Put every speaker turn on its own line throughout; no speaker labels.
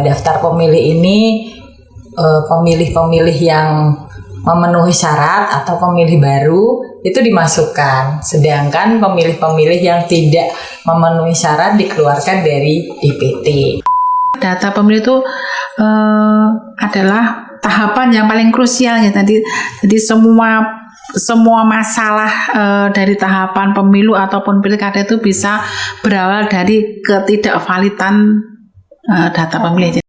daftar pemilih ini pemilih-pemilih yang memenuhi syarat atau pemilih baru itu dimasukkan, sedangkan pemilih-pemilih yang tidak memenuhi syarat dikeluarkan dari DPT.
Data pemilih itu adalah tahapan yang paling krusial ya tadi. Jadi semua masalah dari tahapan pemilu ataupun pilkada itu bisa berawal dari ketidakvalidan data pemilih.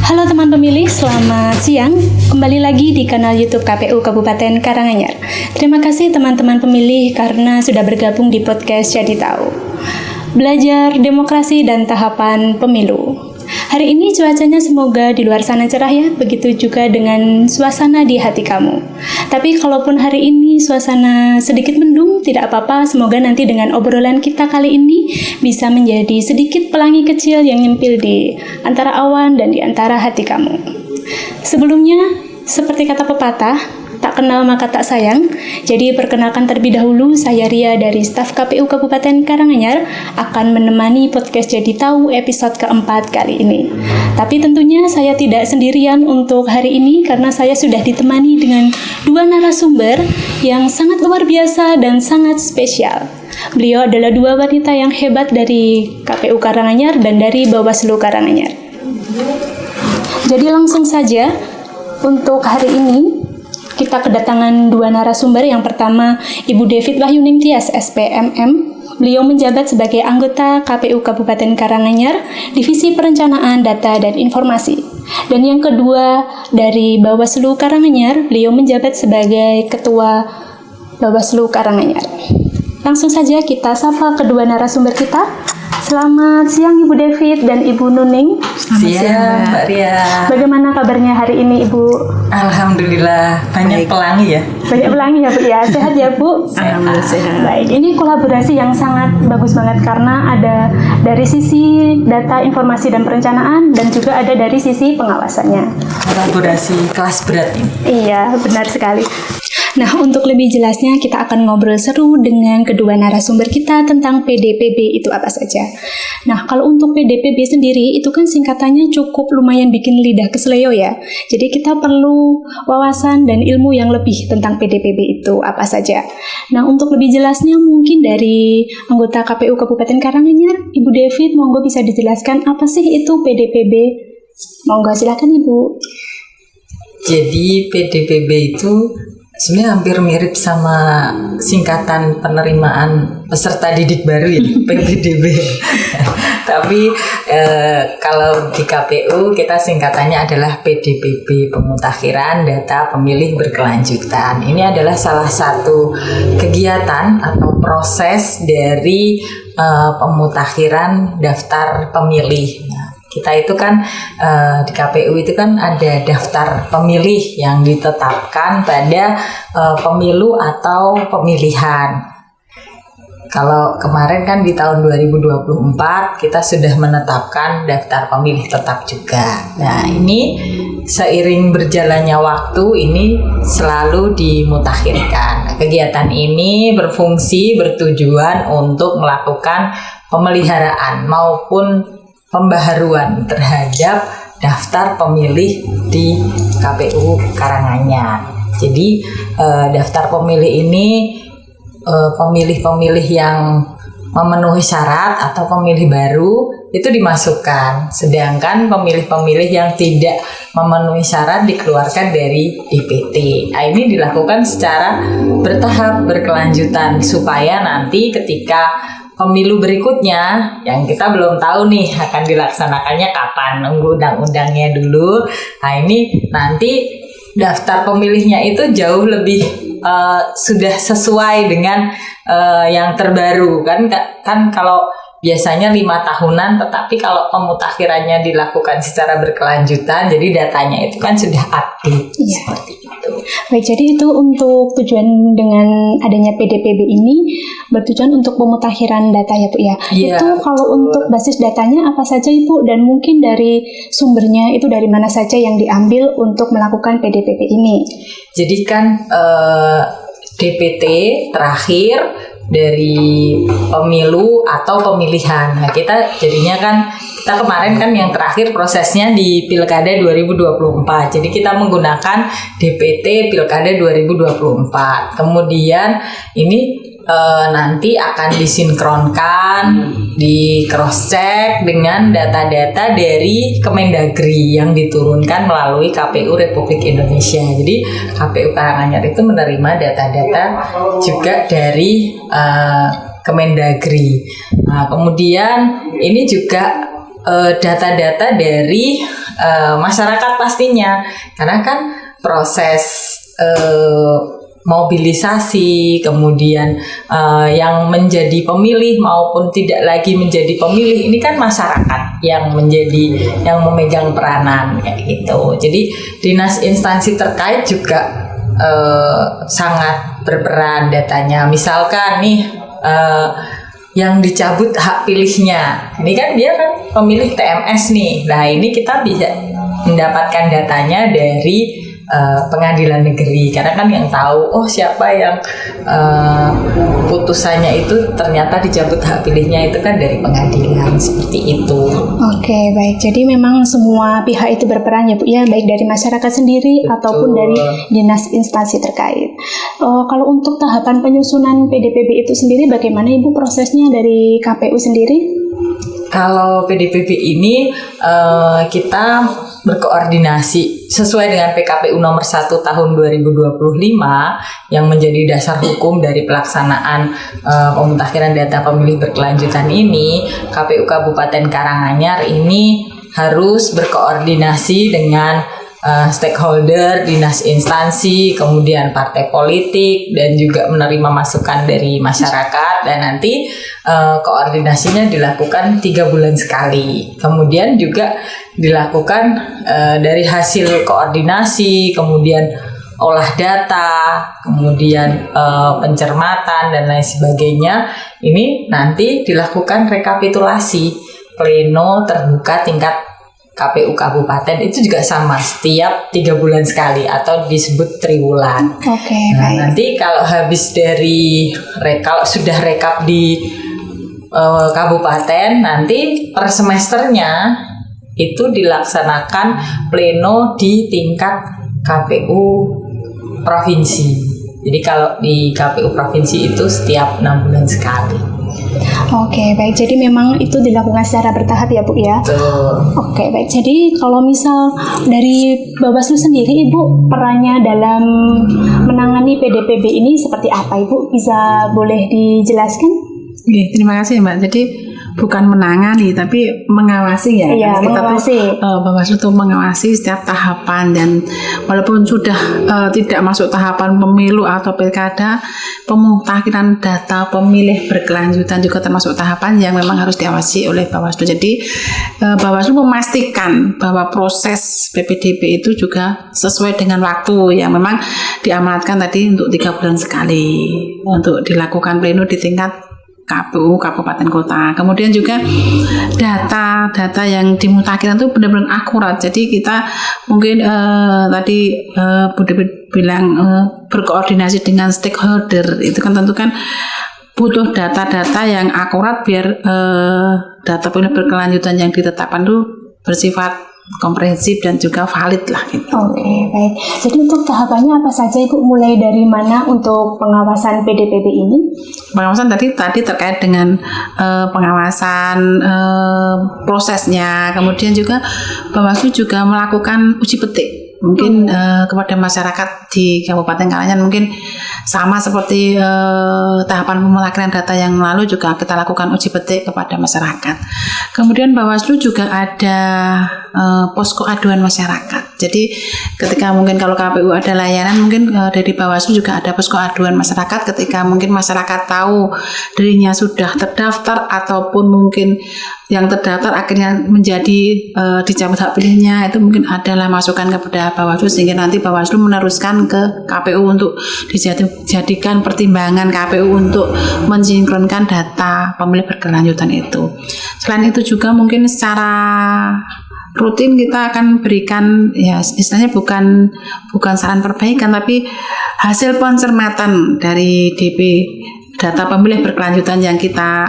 Halo teman pemilih, selamat siang. Kembali lagi di kanal YouTube KPU Kabupaten Karanganyar. Terima kasih teman-teman pemilih karena sudah bergabung di podcast Jadi Tahu. Belajar demokrasi dan tahapan pemilu. Hari ini cuacanya semoga di luar sana cerah ya, begitu juga dengan suasana di hati kamu. Tapi kalaupun hari ini suasana sedikit mendung, tidak apa-apa, semoga nanti dengan obrolan kita kali ini bisa menjadi sedikit pelangi kecil yang nyempil di antara awan dan di antara hati kamu. Sebelumnya, seperti kata pepatah, tak kenal maka tak sayang. Jadi perkenalkan terlebih dahulu, saya Ria dari staf KPU Kabupaten Karanganyar akan menemani podcast Jadi Tahu episode keempat kali ini. Tapi tentunya saya tidak sendirian untuk hari ini karena saya sudah ditemani dengan dua narasumber yang sangat luar biasa dan sangat spesial. Beliau adalah dua wanita yang hebat dari KPU Karanganyar dan dari Bawaslu Karanganyar. Jadi langsung saja untuk hari ini kita kedatangan dua narasumber. Yang pertama, Ibu David Wahyuning Tias, SPMM. Beliau menjabat sebagai anggota KPU Kabupaten Karanganyar, Divisi Perencanaan Data dan Informasi. Dan yang kedua, dari Bawaslu Karanganyar, beliau menjabat sebagai Ketua Bawaslu Karanganyar. Langsung saja kita sapa kedua narasumber kita. Selamat siang Ibu David dan Ibu Nuning.
Siang Mbak Ria.
Bagaimana kabarnya hari ini Ibu?
Alhamdulillah banyak pelangi ya.
Banyak pelangi ya Bu ya. Sehat ya Bu?
Alhamdulillah sehat.
Baik, ini kolaborasi yang sangat bagus banget karena ada dari sisi data, informasi dan perencanaan dan juga ada dari sisi pengawasannya.
Kolaborasi kelas berat ini.
Iya, benar sekali. Nah, untuk lebih jelasnya kita akan ngobrol seru dengan kedua narasumber kita tentang PDPB itu apa saja. Nah, kalau untuk PDPB sendiri itu kan singkatannya cukup lumayan bikin lidah keseleo ya. Jadi kita perlu wawasan dan ilmu yang lebih tentang PDPB itu apa saja. Nah, untuk lebih jelasnya mungkin dari anggota KPU Kabupaten Karanganyar, Ibu David, monggo bisa dijelaskan apa sih itu PDPB? Monggo silakan Ibu.
Jadi PDPB itu sebenarnya hampir mirip sama singkatan penerimaan peserta didik baru ya, PPDB. Tapi kalau di KPU kita singkatannya adalah PDPB, Pemutakhiran Data Pemilih Berkelanjutan. Ini adalah salah satu kegiatan atau proses dari pemutakhiran daftar pemilih. Kita itu kan di KPU itu kan ada daftar pemilih yang ditetapkan pada pemilu atau pemilihan. Kalau kemarin kan di tahun 2024 kita sudah menetapkan daftar pemilih tetap juga. Nah, ini seiring berjalannya waktu ini selalu dimutakhirkan. Kegiatan ini bertujuan untuk melakukan pemeliharaan maupun pembaharuan terhadap daftar pemilih di KPU Karanganyar. Jadi daftar pemilih ini pemilih-pemilih yang memenuhi syarat atau pemilih baru itu dimasukkan, sedangkan pemilih-pemilih yang tidak memenuhi syarat dikeluarkan dari DPT. Nah, ini dilakukan secara bertahap, berkelanjutan supaya nanti ketika pemilu berikutnya yang kita belum tahu nih akan dilaksanakannya kapan, nunggu undang-undangnya dulu. Nah, ini nanti daftar pemilihnya itu jauh lebih sudah sesuai dengan yang terbaru kan kalau biasanya 5 tahunan, tetapi kalau pemutakhirannya dilakukan secara berkelanjutan, jadi datanya itu kan sudah update.
Iya.
Seperti itu.
Baik, jadi itu untuk tujuan dengan adanya PDPB ini bertujuan untuk pemutakhiran data ya Bu ya.
Iya,
Itu kalau untuk basis datanya apa saja Ibu, dan mungkin dari sumbernya itu dari mana saja yang diambil untuk melakukan PDPB ini?
Jadi kan DPT terakhir dari pemilu atau pemilihan. Nah, kita jadinya kan kita kemarin kan yang terakhir prosesnya di Pilkada 2024. Jadi kita menggunakan DPT Pilkada 2024. Kemudian ini nanti akan disinkronkan, di cross check dengan data-data dari Kemendagri yang diturunkan melalui KPU Republik Indonesia. Jadi KPU Karanganyar itu menerima data-data juga dari Kemendagri. Nah, kemudian ini juga data-data dari masyarakat pastinya, karena kan proses mobilisasi, kemudian yang menjadi pemilih maupun tidak lagi menjadi pemilih, ini kan masyarakat yang memegang peranan kayak gitu. Jadi dinas instansi terkait juga sangat berperan datanya. Misalkan nih yang dicabut hak pilihnya, ini kan dia kan pemilih TMS nih. Nah, ini kita bisa mendapatkan datanya dari pengadilan negeri, karena kan yang tahu siapa yang putusannya itu ternyata dicabut hak pilihnya itu kan dari pengadilan, seperti itu.
Oke, baik. Jadi memang semua pihak itu berperan ya Bu ya, baik dari masyarakat sendiri ataupun dari dinas instansi terkait. Kalau untuk tahapan penyusunan PDPB itu sendiri bagaimana Ibu prosesnya dari KPU sendiri?
Kalau PDPB ini kita berkoordinasi sesuai dengan PKPU nomor 1 tahun 2025 yang menjadi dasar hukum dari pelaksanaan pemutakhiran data pemilih berkelanjutan ini. KPU Kabupaten Karanganyar ini harus berkoordinasi dengan stakeholder, dinas instansi, kemudian partai politik, dan juga menerima masukan dari masyarakat, dan nanti koordinasinya dilakukan 3 bulan sekali. Kemudian juga dilakukan dari hasil koordinasi, kemudian olah data, kemudian pencermatan dan lain sebagainya. Ini nanti dilakukan rekapitulasi pleno terbuka tingkat KPU Kabupaten, itu juga sama setiap 3 bulan sekali atau disebut triwulan.
Oke,
Nah,
baik.
nanti kalau habis dari kalau sudah rekap di kabupaten, nanti per semesternya itu dilaksanakan pleno di tingkat KPU provinsi. Jadi kalau di KPU provinsi itu setiap 6 bulan sekali.
Oke, baik. Jadi memang itu dilakukan secara bertahap ya Bu ya.
Betul.
Oke, baik. Jadi kalau misal dari Bawaslu sendiri, Ibu perannya dalam menangani PDPB ini seperti apa, Ibu? Bisa boleh dijelaskan?
Oke, terima kasih Mbak. Jadi bukan menangani tapi mengawasi ya.
Iya, mengawasi.
Bawaslu itu mengawasi setiap tahapan, dan walaupun sudah tidak masuk tahapan pemilu atau pilkada, pemutakhiran data pemilih berkelanjutan juga termasuk tahapan yang memang harus diawasi oleh Bawaslu. Jadi Bawaslu memastikan bahwa proses PPDB itu juga sesuai dengan waktu yang memang diamanatkan tadi untuk 3 bulan sekali untuk dilakukan pleno di tingkat KPU Kabupaten Kota. Kemudian juga data yang dimutakhirkan itu benar-benar akurat. Jadi kita mungkin tadi Bu Dewi bilang berkoordinasi dengan stakeholder, itu kan tentu kan butuh data-data yang akurat biar data pemilih berkelanjutan yang ditetapkan itu bersifat komprehensif dan juga valid lah gitu.
Oke, baik. Jadi untuk tahapannya apa saja Ibu? Mulai dari mana untuk pengawasan PDPB ini?
Pengawasan tadi terkait dengan pengawasan prosesnya, kemudian juga Bawaslu juga melakukan uji petik mungkin kepada masyarakat di Kabupaten Karanganyar, mungkin sama seperti tahapan pemutakhiran data yang lalu juga kita lakukan uji petik kepada masyarakat. Kemudian Bawaslu juga ada posko aduan masyarakat. Jadi ketika mungkin kalau KPU ada layanan, mungkin dari Bawaslu juga ada posko aduan masyarakat. Ketika mungkin masyarakat tahu dirinya sudah terdaftar ataupun mungkin yang terdaftar akhirnya menjadi dicabut hak pilihnya, itu mungkin adalah masukan kepada Bawaslu, sehingga nanti Bawaslu meneruskan ke KPU untuk dijadikan pertimbangan KPU untuk mensinkronkan data pemilih berkelanjutan itu. Selain itu juga mungkin secara rutin kita akan berikan, ya istilahnya bukan saran perbaikan, tapi hasil pencermatan dari DP data pemilih berkelanjutan yang kita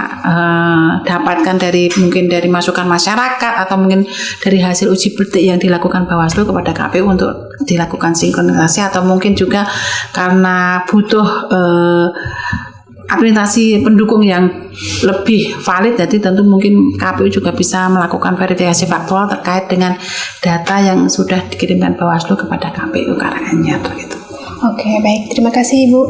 dapatkan dari mungkin dari masukan masyarakat atau mungkin dari hasil uji petik yang dilakukan Bawaslu kepada KPU untuk dilakukan sinkronisasi, atau mungkin juga karena butuh administrasi pendukung yang lebih valid, jadi tentu mungkin KPU juga bisa melakukan verifikasi faktual terkait dengan data yang sudah dikirimkan Bawaslu kepada KPU Karanganyar gitu.
Oke, baik. Terima kasih, Ibu.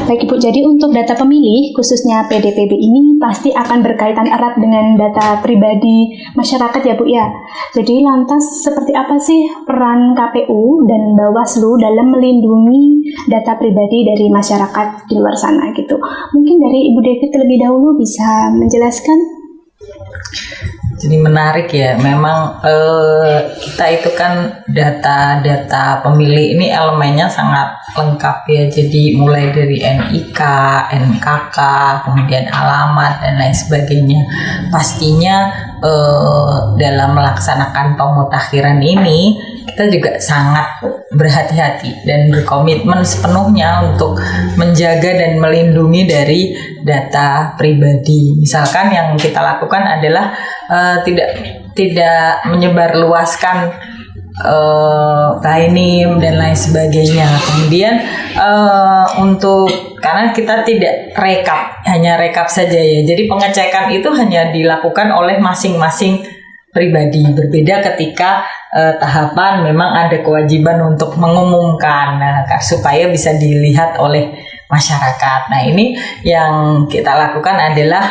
Baik, Ibu. Jadi untuk data pemilih, khususnya PDPB ini pasti akan berkaitan erat dengan data pribadi masyarakat ya, Bu ya. Jadi lantas seperti apa sih peran KPU dan Bawaslu dalam melindungi data pribadi dari masyarakat di luar sana gitu. Mungkin dari Ibu Devi terlebih dahulu bisa menjelaskan.
Jadi menarik ya, memang kita itu kan data pemilih ini elemennya sangat lengkap ya. Jadi mulai dari NIK, NKK, kemudian alamat dan lain sebagainya. Pastinya dalam melaksanakan pemutakhiran ini kita juga sangat berhati-hati dan berkomitmen sepenuhnya untuk menjaga dan melindungi dari data pribadi. Misalkan yang kita lakukan adalah tidak menyebarluaskan tainim dan lain sebagainya. Kemudian karena kita tidak hanya rekap saja ya. Jadi pengecekan itu hanya dilakukan oleh masing-masing pribadi. Berbeda ketika tahapan memang ada kewajiban untuk mengumumkan, supaya bisa dilihat oleh masyarakat. Nah, ini yang kita lakukan adalah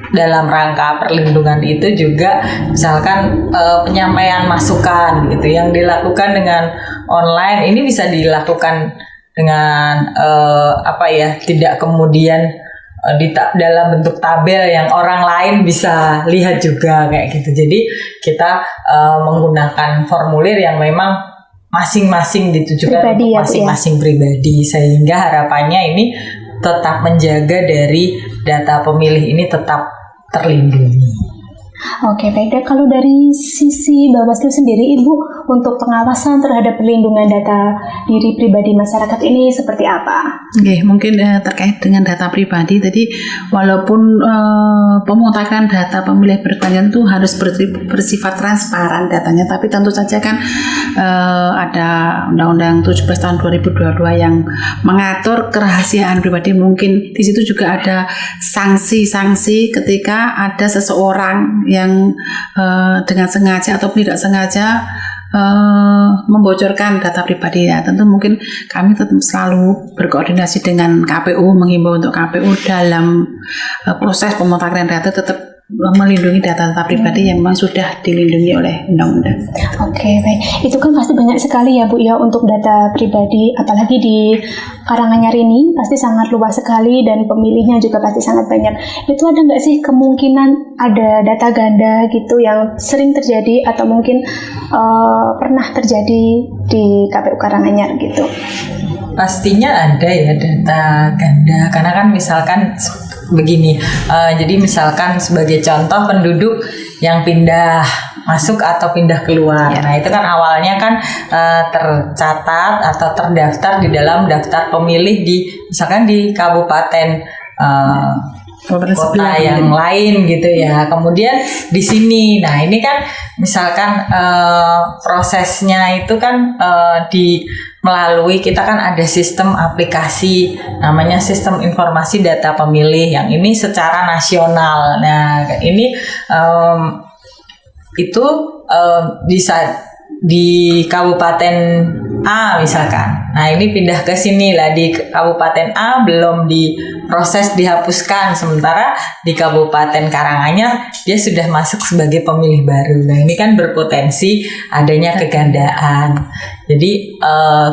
dalam rangka perlindungan itu juga misalkan penyampaian masukan gitu yang dilakukan dengan online ini bisa dilakukan dengan tidak kemudian dalam bentuk tabel yang orang lain bisa lihat juga kayak gitu. Jadi kita menggunakan formulir yang memang masing-masing ditujukan
pribadi,
untuk masing-masing pribadi, sehingga harapannya ini tetap menjaga dari data pemilih ini tetap terlindungi.
Oke, baik. Dan kalau dari sisi Bawaslu sendiri, Ibu, untuk pengawasan terhadap perlindungan data diri pribadi masyarakat ini seperti apa?
Oke, mungkin terkait dengan data pribadi, tadi walaupun pemutakhiran data pemilih berkelanjutan itu harus bersifat transparan datanya, tapi tentu saja kan ada Undang-Undang 17 tahun 2022 yang mengatur kerahasiaan pribadi. Mungkin di situ juga ada sanksi-sanksi ketika ada seseorang yang dengan sengaja atau tidak sengaja membocorkan data pribadi. Ya, tentu mungkin kami tetap selalu berkoordinasi dengan KPU, menghimbau untuk KPU dalam proses pemutakhiran data tetap melindungi data-data pribadi yang memang sudah dilindungi oleh undang-undang.
Oke, baik. Itu kan pasti banyak sekali ya, Bu ya, untuk data pribadi, apalagi di Karanganyar ini pasti sangat luas sekali dan pemilihnya juga pasti sangat banyak. Itu ada nggak sih kemungkinan ada data ganda gitu yang sering terjadi atau mungkin pernah terjadi di KPU Karanganyar gitu?
Pastinya ada ya data ganda, karena kan misalkan begini, jadi misalkan sebagai contoh penduduk yang pindah masuk atau pindah keluar, nah itu kan awalnya kan tercatat atau terdaftar di dalam daftar pemilih di misalkan di kabupaten kota yang lain gitu ya. Kemudian di sini, nah ini kan misalkan prosesnya itu kan melalui kita kan ada sistem aplikasi namanya sistem informasi data pemilih yang ini secara nasional. Nah ini itu bisa di Kabupaten A misalkan. Nah ini pindah ke sini lah, di Kabupaten A belum diproses dihapuskan, sementara di Kabupaten Karanganyar dia sudah masuk sebagai pemilih baru. Nah ini kan berpotensi adanya kegandaan. Jadi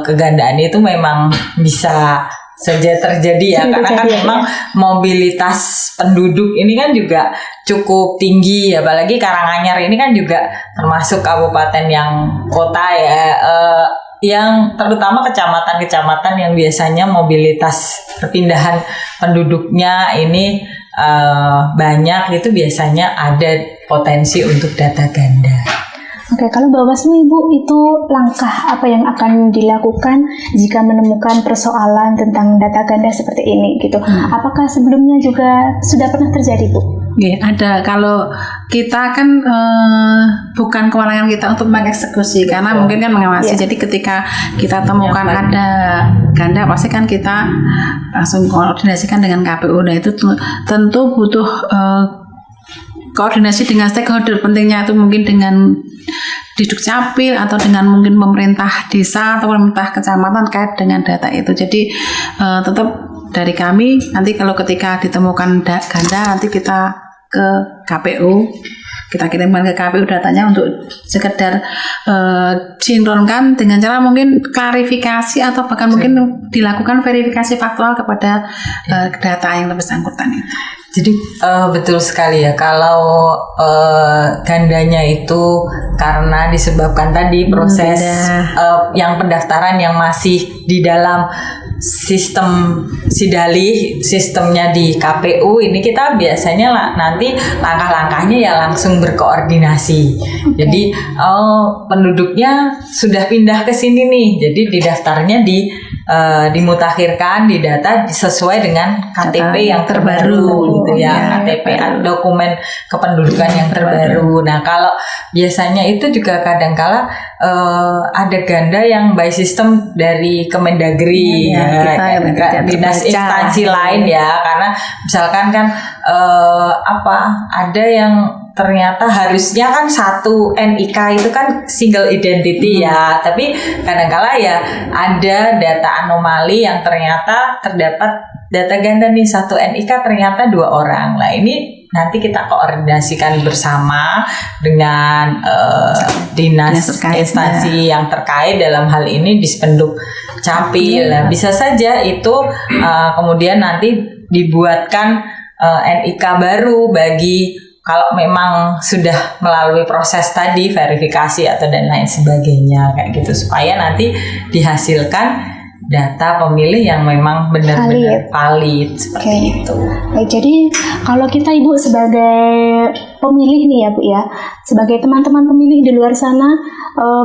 kegandaan itu memang bisa saja terjadi ya, karena kan memang mobilitas penduduk ini kan juga cukup tinggi, apalagi Karanganyar ini kan juga termasuk kabupaten yang kota ya, yang terutama kecamatan-kecamatan yang biasanya mobilitas perpindahan penduduknya ini banyak, itu biasanya ada potensi untuk data ganda.
Oke, kalau Bawaslu Ibu, itu langkah apa yang akan dilakukan jika menemukan persoalan tentang data ganda seperti ini gitu? Apakah sebelumnya juga sudah pernah terjadi, Bu?
Oke, ada. Kalau kita kan bukan kewenangan kita untuk mengeksekusi, karena mungkin kan mengawasi. Jadi ketika kita temukan ada ganda, pasti kan kita langsung koordinasikan dengan KPU. Nah itu tentu butuh koordinasi dengan stakeholder. Pentingnya itu mungkin dengan Diduk Capil atau dengan mungkin pemerintah desa atau pemerintah kecamatan terkait dengan data itu. Jadi tetap dari kami nanti kalau ketika ditemukan ganda, nanti kita ke KPU, kita kirimkan ke KPU datanya untuk sekedar sinkronkan dengan cara mungkin klarifikasi atau bahkan mungkin dilakukan verifikasi faktual kepada data yang bersangkutan itu.
Jadi betul sekali ya, kalau gandanya itu karena disebabkan tadi proses yang pendaftaran yang masih di dalam sistem Sidalih, sistemnya di KPU ini, kita biasanya nanti langkah-langkahnya ya langsung berkoordinasi. Jadi penduduknya sudah pindah ke sini nih, jadi didaftarnya dimutakhirkan di data sesuai dengan KTP yang terbaru gitu ya, KTP dokumen kependudukan yang terbaru. Nah kalau biasanya itu juga kadangkala ada ganda yang by system dari Kemendagri dinas instansi lain ya, karena misalkan kan ada yang ternyata harusnya kan satu NIK itu kan single identity ya, tapi kadangkala ya ada data anomali yang ternyata terdapat data ganda nih, satu NIK ternyata 2 orang. Nah ini nanti kita koordinasikan bersama dengan dinas instansi yang terkait, dalam hal ini Dispenduk Capil. Nah, bisa saja itu kemudian nanti dibuatkan NIK baru bagi kalau memang sudah melalui proses tadi verifikasi atau dan lain sebagainya kayak gitu, supaya nanti dihasilkan data pemilih yang memang benar-benar valid seperti itu.
Baik, jadi kalau kita Ibu sebagai pemilih nih ya Bu ya, sebagai teman-teman pemilih di luar sana,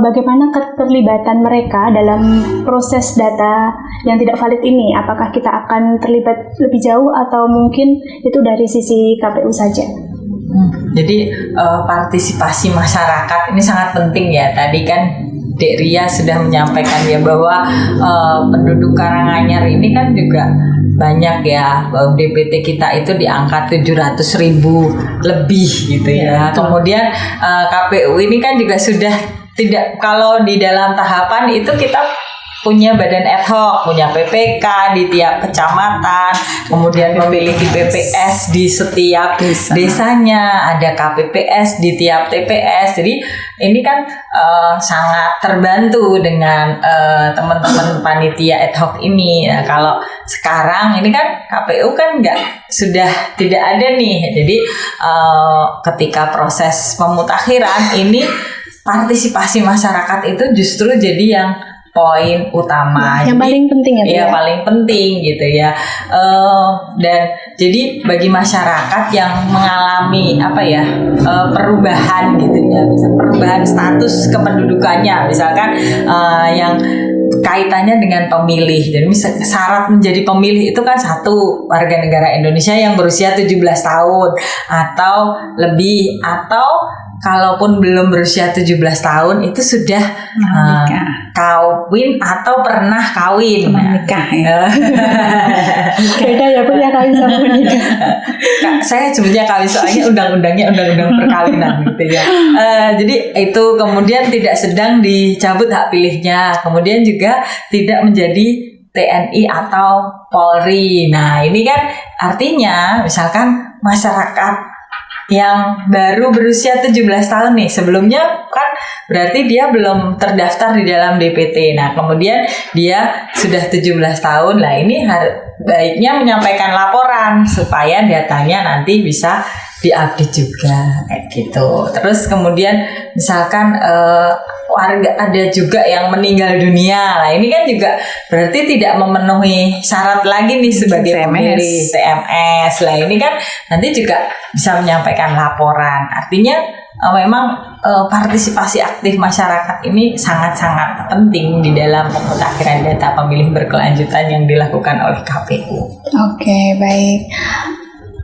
bagaimana keterlibatan mereka dalam proses data yang tidak valid ini? Apakah kita akan terlibat lebih jauh atau mungkin itu dari sisi KPU saja?
Jadi partisipasi masyarakat ini sangat penting ya. Tadi kan Dek Ria sudah menyampaikan ya bahwa penduduk Karanganyar ini kan juga banyak ya, DPT kita itu di angka 700.000 lebih gitu ya. Kemudian KPU ini kan juga sudah tidak, kalau di dalam tahapan itu kita punya badan ad hoc, punya PPK di tiap kecamatan, kemudian memiliki PPS di setiap desanya, ada KPPS di tiap TPS. Jadi ini kan sangat terbantu dengan teman-teman panitia ad hoc ini. Nah, kalau sekarang ini kan KPU kan sudah tidak ada nih. Jadi ketika proses pemutakhiran ini, partisipasi masyarakat itu justru jadi yang poin utama,
yang paling penting ya,
ya paling penting gitu ya. Dan jadi bagi masyarakat yang mengalami perubahan gitu ya, perubahan status kependudukannya, misalkan yang kaitannya dengan pemilih. Jadi syarat menjadi pemilih itu kan 1, warga negara Indonesia yang berusia 17 tahun atau lebih, atau kalaupun belum berusia 17 tahun itu sudah kawin atau pernah kawin.
Menikah ya.
Beda ya Bu ya kawin sama menikah.
Saya sebutnya kawin soalnya undang-undangnya undang-undang perkawinan gitu ya. Jadi itu kemudian tidak sedang dicabut hak pilihnya, kemudian juga tidak menjadi TNI atau Polri. Nah ini kan artinya misalkan masyarakat yang baru berusia 17 tahun nih, sebelumnya kan berarti dia belum terdaftar di dalam DPT. Nah kemudian dia sudah 17 tahun, lah ini baiknya menyampaikan laporan supaya datanya nanti bisa diupdate juga kayak gitu. Terus kemudian misalkan warga ada juga yang meninggal dunia, lah ini kan juga berarti tidak memenuhi syarat lagi nih sebagai pemilih TMS. Lah ini kan nanti juga bisa menyampaikan laporan. Artinya memang partisipasi aktif masyarakat ini sangat-sangat penting di dalam pemutakhiran data pemilih berkelanjutan yang dilakukan oleh KPU.
Oke, baik.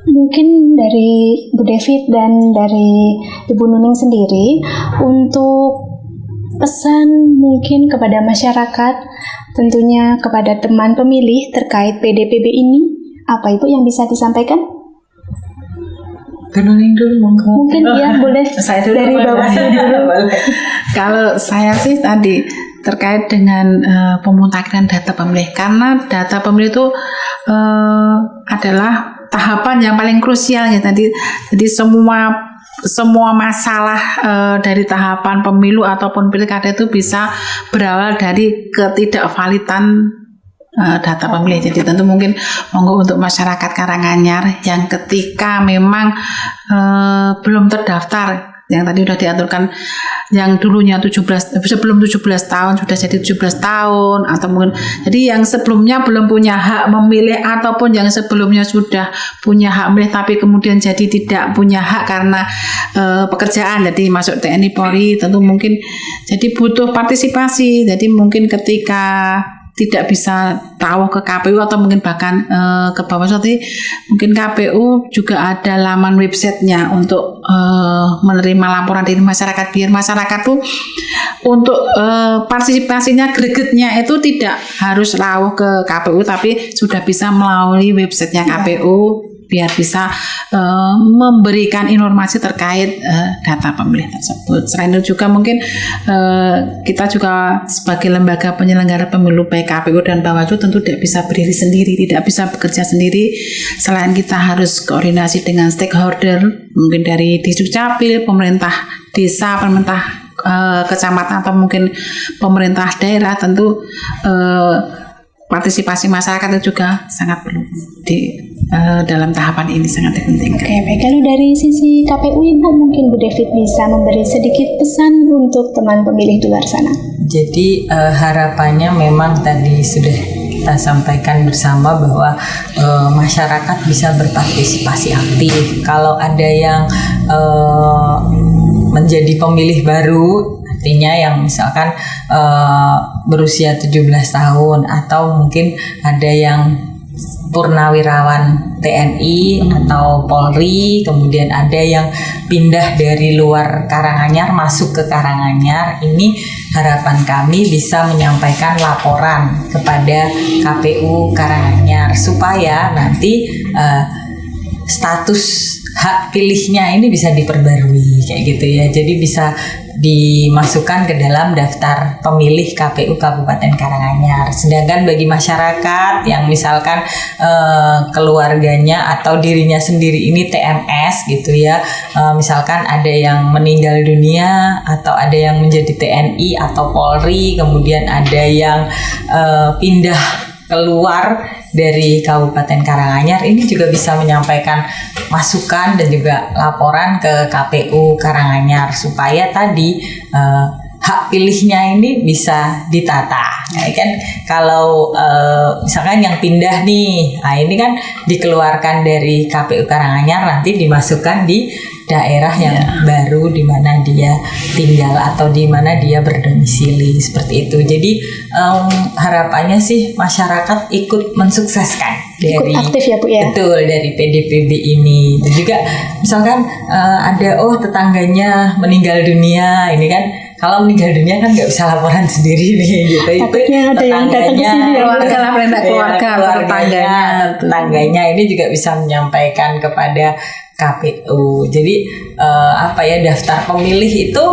Mungkin dari Bu David dan dari Ibu Nuning sendiri untuk pesan mungkin kepada masyarakat, tentunya kepada teman pemilih terkait PDPB ini, apa Ibu yang bisa disampaikan?
Nuning dulu
mungkin ya boleh
saya dulu
dari bawah dulu.
Kalau saya sih tadi terkait dengan pemutakhiran data pemilih, karena data pemilih itu adalah tahapan yang paling krusial ya tadi. Jadi semua masalah dari tahapan pemilu ataupun pilkada itu bisa berawal dari ketidakvalidan data pemilih. Jadi tentu mungkin monggo untuk masyarakat Karanganyar yang ketika memang belum terdaftar, yang tadi sudah diaturkan yang dulunya sebelum 17 tahun sudah jadi 17 tahun, atau mungkin jadi yang sebelumnya belum punya hak memilih, ataupun yang sebelumnya sudah punya hak memilih tapi kemudian jadi tidak punya hak karena pekerjaan, jadi masuk TNI Polri, tentu mungkin jadi butuh partisipasi. Jadi mungkin ketika tidak bisa tahu ke KPU atau mungkin bahkan ke Bawaslu, mungkin KPU juga ada laman websitenya untuk menerima laporan dari masyarakat, biar masyarakat tuh untuk partisipasinya, gregetnya itu tidak harus rawuh ke KPU tapi sudah bisa melalui websitenya KPU, biar bisa memberikan informasi terkait data pemilih tersebut. Selain itu juga mungkin kita juga sebagai lembaga penyelenggara pemilu baik KPU dan Bawaslu tentu tidak bisa berdiri sendiri, tidak bisa bekerja sendiri. Selain kita harus koordinasi dengan stakeholder, mungkin dari Disdukcapil, pemerintah desa, pemerintah kecamatan, atau mungkin pemerintah daerah, tentu partisipasi masyarakat itu juga sangat perlu di dalam tahapan ini, sangat penting.
Oke, baik. Kalau dari sisi KPU Ibu, mungkin Bu David bisa memberi sedikit pesan untuk teman pemilih di luar sana.
Jadi harapannya memang tadi sudah kita sampaikan bersama bahwa masyarakat bisa berpartisipasi aktif. Kalau ada yang menjadi pemilih baru, artinya yang misalkan berusia 17 tahun, atau mungkin ada yang purnawirawan TNI atau Polri, kemudian ada yang pindah dari luar Karanganyar masuk ke Karanganyar. Ini harapan kami bisa menyampaikan laporan kepada KPU Karanganyar supaya nanti status hak pilihnya ini bisa diperbarui kayak gitu ya. Jadi bisa dimasukkan ke dalam daftar pemilih KPU Kabupaten Karanganyar. Sedangkan bagi masyarakat yang misalkan keluarganya atau dirinya sendiri ini TMS gitu ya, misalkan ada yang meninggal dunia atau ada yang menjadi TNI atau Polri, kemudian ada yang pindah keluar dari Kabupaten Karanganyar, ini juga bisa menyampaikan masukan dan juga laporan ke KPU Karanganyar supaya tadi hak pilihnya ini bisa ditata. Nah, kan kalau misalkan yang pindah nih, nah ini kan dikeluarkan dari KPU Karanganyar, nanti dimasukkan di daerah yang baru di mana dia tinggal atau di mana dia berdomisili, seperti itu. Jadi harapannya sih masyarakat ikut mensukseskan dari
aktif ya Bu ya.
Betul, dari PDPB ini. Dan juga misalkan ada tetangganya meninggal dunia, ini kan kalau meninggal dunia kan nggak bisa laporan sendiri nih gitu.
Takutnya ada yang datang ke sini ya,
keluarga lah, keluarga
tetangganya ini juga bisa menyampaikan kepada KPU. Jadi daftar pemilih itu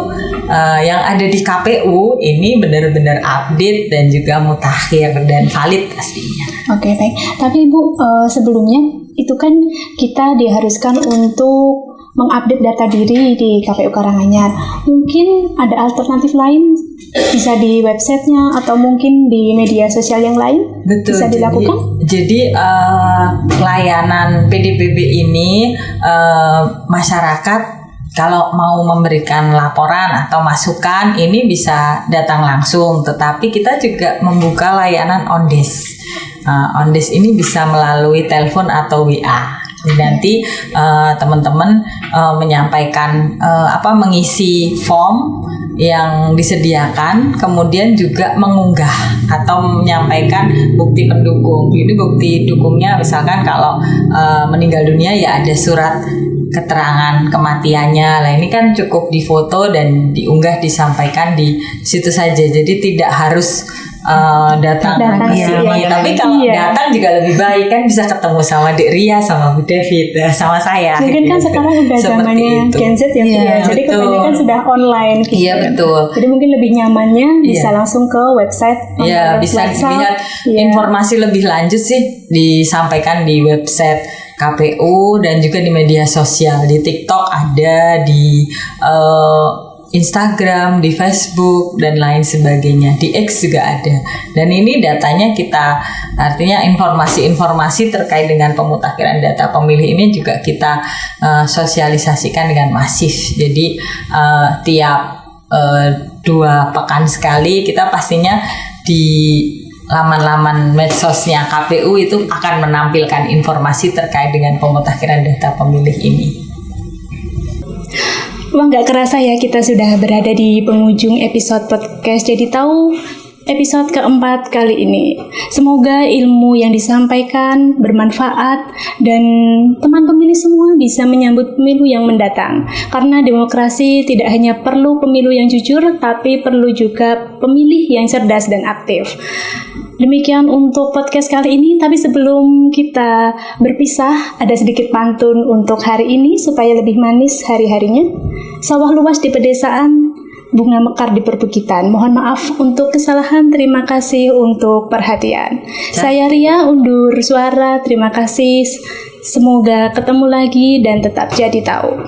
yang ada di KPU ini benar-benar update dan juga mutakhir dan valid pastinya.
Oke, baik. Tapi Ibu, sebelumnya itu kan kita diharuskan untuk mengupdate data diri di KPU Karanganyar. Mungkin ada alternatif lain, bisa di websitenya atau mungkin di media sosial yang lain.
Betul,
bisa dilakukan.
Jadi layanan PDPB ini masyarakat kalau mau memberikan laporan atau masukan ini bisa datang langsung, tetapi kita juga membuka layanan on-desk. On-desk ini bisa melalui telepon atau WA. Nanti teman-teman menyampaikan mengisi form yang disediakan, kemudian juga mengunggah atau menyampaikan bukti pendukung. Ini bukti dukungnya misalkan kalau meninggal dunia ya ada surat keterangan kematiannya. Nah ini kan cukup difoto dan diunggah, disampaikan di situ saja. Jadi tidak harus datang ke sini. Tapi kalau datang juga lebih baik, kan bisa ketemu sama Dek Ria, sama Bu David, sama saya.
Mungkin kan sekarang udah zamannya Gen Z ya, jadi kebanyakan sudah online gitu.
Iya betul.
Jadi mungkin lebih nyamannya bisa langsung ke website.
Iya, bisa dilihat informasi lebih lanjut sih disampaikan di website KPU dan juga di media sosial, di TikTok ada, di Instagram, di Facebook dan lain sebagainya, di X juga ada. Dan ini datanya artinya informasi-informasi terkait dengan pemutakhiran data pemilih ini juga kita sosialisasikan dengan masif. Jadi tiap 2 pekan sekali kita pastinya di laman-laman medsosnya KPU itu akan menampilkan informasi terkait dengan pemutakhiran data pemilih ini.
Wah, nggak kerasa ya kita sudah berada di penghujung episode podcast Jadi Tahu episode keempat kali ini. Semoga ilmu yang disampaikan bermanfaat dan teman pemilih semua bisa menyambut pemilu yang mendatang. Karena demokrasi tidak hanya perlu pemilu yang jujur, tapi perlu juga pemilih yang cerdas dan aktif. Demikian untuk podcast kali ini, tapi sebelum kita berpisah, ada sedikit pantun untuk hari ini supaya lebih manis hari-harinya. Sawah luas di pedesaan, bunga mekar di perbukitan. Mohon maaf untuk kesalahan, terima kasih untuk perhatian. Saya Ria, undur suara, terima kasih. Semoga ketemu lagi dan tetap jadi tahu.